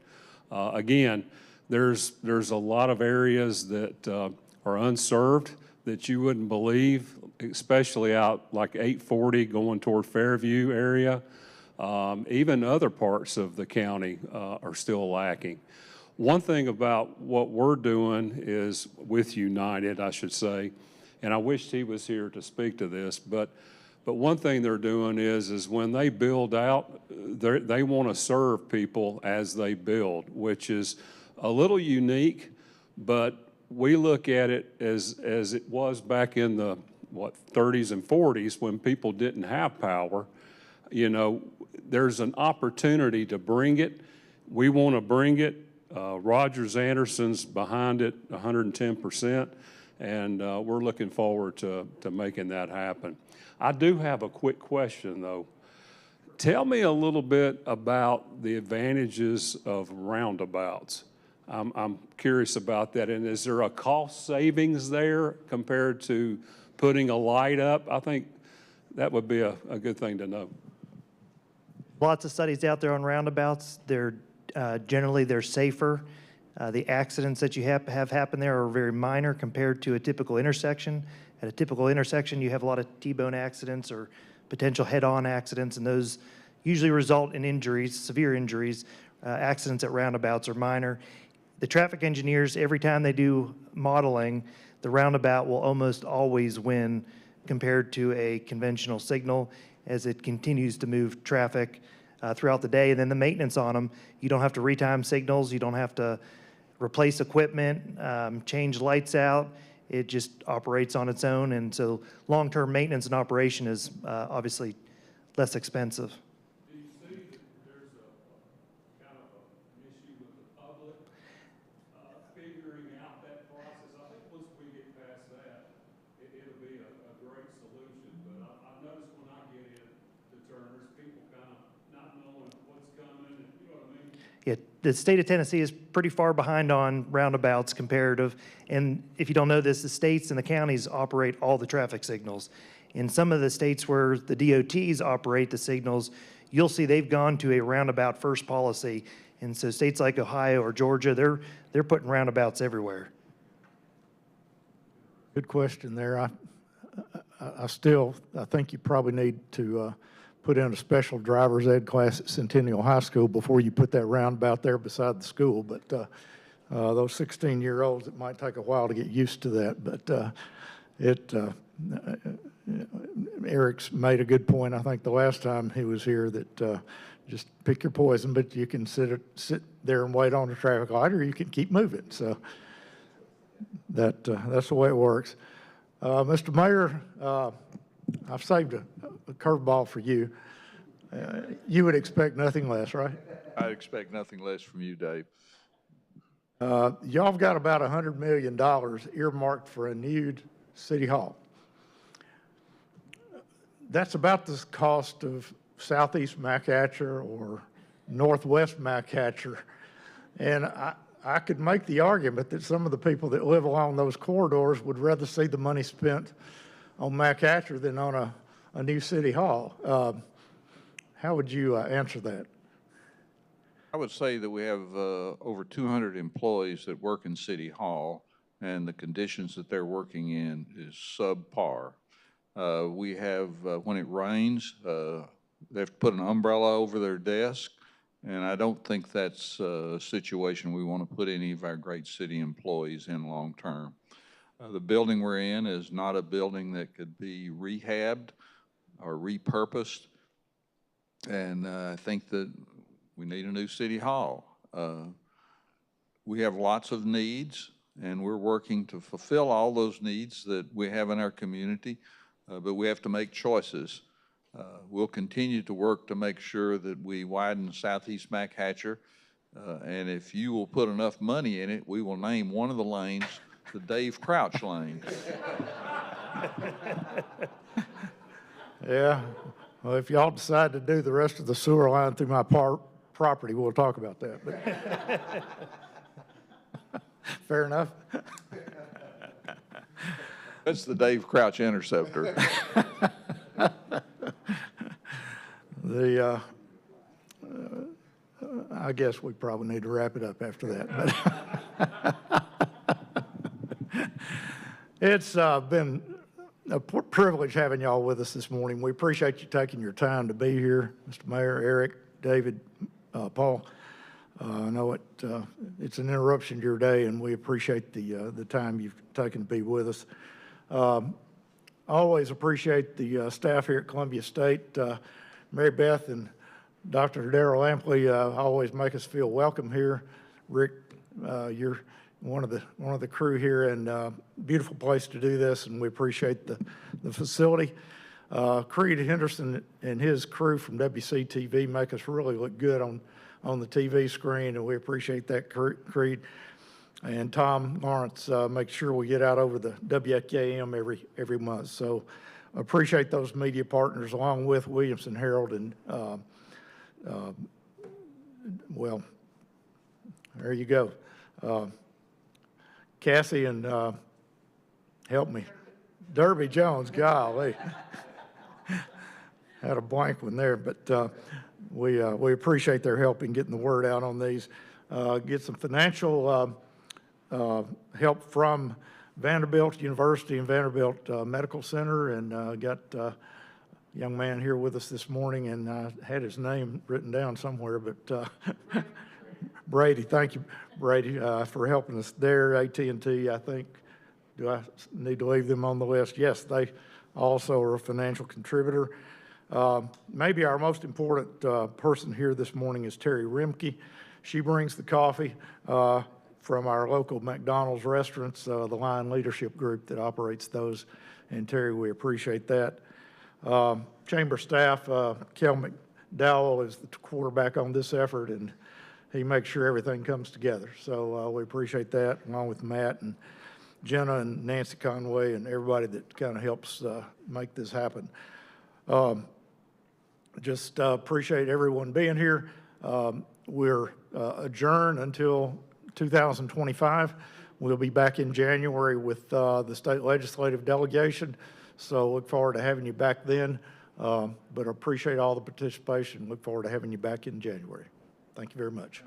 Again, there's a lot of areas that are unserved that you wouldn't believe, especially out like 840 going toward Fairview area. Even other parts of the county are still lacking. One thing about what we're doing is with United, I should say, and I wished he was here to speak to this, but one thing they're doing is when they build out, they want to serve people as they build, which is a little unique, but we look at it as it was back in the, 30s and 40s when people didn't have power. You know, there's an opportunity to bring it. We want to bring it. Rogers Anderson's behind it 110%, and we're looking forward to making that happen. I do have a quick question, though. Tell me a little bit about the advantages of roundabouts. I'm curious about that. And is there a cost savings there compared to putting a light up? I think that would be a good thing to know. Lots of studies out there on roundabouts. They're generally they're safer. The accidents that you have happen there are very minor compared to a typical intersection. At a typical intersection, you have a lot of T-bone accidents or potential head-on accidents, and those usually result in injuries, severe injuries. Accidents at roundabouts are minor. The traffic engineers, every time they do modeling, the roundabout will almost always win compared to a conventional signal as it continues to move traffic throughout the day. And then the maintenance on them, you don't have to retime signals, you don't have to replace equipment, change lights out. It just operates on its own. And so long-term maintenance and operation is obviously less expensive. Do you see that there's a kind of an issue with the public figuring out that process? I think once we get past that, it'll be a great solution. But I've noticed when I get in to Turner's, people kind of not knowing what's coming, and you know what I mean? Yeah, the state of Tennessee is pretty far behind on roundabouts comparative. And if you don't know this, the states and the counties operate all the traffic signals. In some of the states where the DOTs operate the signals, you'll see they've gone to a roundabout first policy. And so states like Ohio or Georgia, they're putting roundabouts everywhere. Good question there. I think you probably need to put in a special driver's ed class at Centennial High School before you put that roundabout there beside the school. But those 16-year-olds, it might take a while to get used to that. But Eric's made a good point, I think, the last time he was here, that just pick your poison, but you can sit there and wait on the traffic light, or you can keep moving. So that's the way it works. Mr. Mayor, I've saved a curveball for you. You would expect nothing less, right? I expect nothing less from you, Dave. Y'all have got about $100 million earmarked for a new city hall. that's about the cost of southeast McHatcher or northwest McHatcher. And I could make the argument that some of the people that live along those corridors would rather see the money spent on McHatcher than on a new city hall. How would you answer that? I would say that we have over 200 employees that work in City Hall, and the conditions that they're working in is subpar. We have, when it rains, they have to put an umbrella over their desk, and I don't think that's a situation we want to put any of our great city employees in long term. The building we're in is not a building that could be rehabbed or repurposed, and I think that we need a new city hall. We have lots of needs, and we're working to fulfill all those needs that we have in our community, but we have to make choices. We'll continue to work to make sure that we widen Southeast McHatcher, and if you will put enough money in it, we will name one of the lanes the Dave Crouch Lane. Yeah, well, if y'all decide to do the rest of the sewer line through my property, we'll talk about that. But fair enough. That's the Dave Crouch Interceptor. I guess we probably need to wrap it up after that. But it's been a privilege having y'all with us this morning. We appreciate you taking your time to be here, Mr. Mayor, Eric, David, Paul. I know it's an interruption to your day, and we appreciate the time you've taken to be with us. I always appreciate the staff here at Columbia State. Mary Beth and Dr. Darrell Lampley always make us feel welcome here. Rick, you're one of the crew here, and beautiful place to do this, and we appreciate the facility. Creed Henderson and his crew from WCTV make us really look good on the TV screen, and we appreciate that, Creed. And Tom Lawrence makes sure we get out over the WKM every month. So appreciate those media partners, along with Williamson Herald, and well, there you go. Cassie and help me, Derby Jones, golly. Had a blank one there, but we appreciate their help in getting the word out on these. Get some financial help from Vanderbilt University and Vanderbilt Medical Center, and got a young man here with us this morning, and I had his name written down somewhere, but Brady, thank you, Brady, for helping us there. AT&T, I think, do I need to leave them on the list? Yes, they also are a financial contributor. Maybe our most important person here this morning is Terry Rimke. She brings the coffee from our local McDonald's restaurants, the Line Leadership Group that operates those. And Terry, we appreciate that. Chamber staff, Kel McDowell is the quarterback on this effort, and he makes sure everything comes together. So we appreciate that, along with Matt and Jenna and Nancy Conway and everybody that kind of helps make this happen. Just appreciate everyone being here. We're adjourned until 2025. We'll be back in January with the state legislative delegation, so look forward to having you back then. But appreciate all the participation. Look forward to having you back in January. Thank you very much.